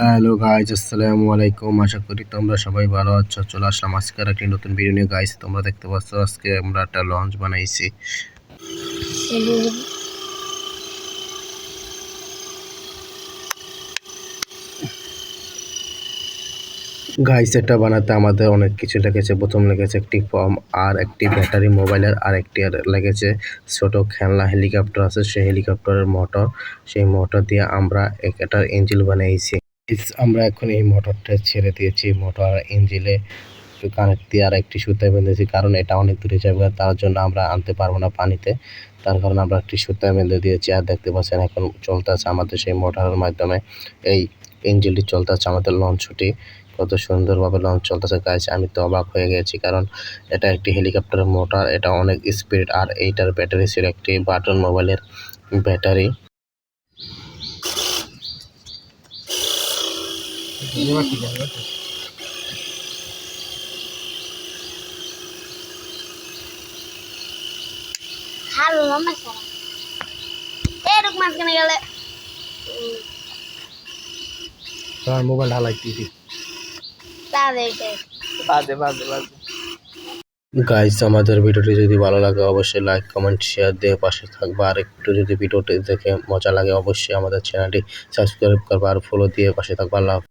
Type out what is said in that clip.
Hello guys, আসসালামু আলাইকুম। আশা করি তোমরা সবাই ভালো আছো। চলে আসলাম আজকের একটি নতুন ভিডিও নিয়ে। গাইজ, তোমরা দেখতে পাচ্ছ আজকে আমরা একটা লঞ্চ বানাইছি। গাইজ, এটা বানাতে আমাদের অনেক কিছু লেগেছে। প্রথম লেগেছে একটি ফর্ম, আর একটি ব্যাটারি মোবাইলের, আর একটি লেগেছে ছোট খেলনা হেলিকপ্টার আছে, সেই হেলিকপ্টারের মোটর। সেই মোটর দিয়ে আমরা একটা ইঞ্জিন বানিয়েছি। আমরা এখন এই মোটরটা ছেড়ে দিয়েছি। মোটর ইঞ্জিনে কানেক্ট দিয়ে আর একটি সুতায় বেঁধেছি, কারণ এটা অনেক দূরে যাবে, তার জন্য আমরা আনতে পারবো না পানিতে। তার কারণে আমরা একটি সুতায় বেঁধে দিয়েছি। আর দেখতে পাচ্ছেন এখন চলতেছে আমাদের সেই মোটরের মাধ্যমে এই ইঞ্জিনটি চলতেছে আমাদের লঞ্চটি। কত সুন্দরভাবে লঞ্চ চলতেছে গাইস, আমি তো অবাক হয়ে গেছি, কারণ এটা একটি হেলিকপ্টারের মোটর, এটা অনেক স্পিড। আর এইটার ব্যাটারি ছিল একটি বাটন মোবাইলের battery. Halo mama sana. Duk মাঝখানে গেলে তোমার মোবাইল হালাইতেছি। বাদে গাইস, আমাদের ভিডিওটি যদি ভালো লাগে অবশ্যই লাইক, কমেন্ট, শেয়ার দিয়ে পাশে থাকবা। আর একটু যদি ভিডিওটি দেখে মজা লাগে অবশ্যই আমাদের চ্যানেলটি সাবস্ক্রাইব করবা আর ফলো দিয়ে পাশে থাকবা। আল্লাহ হাফেজ।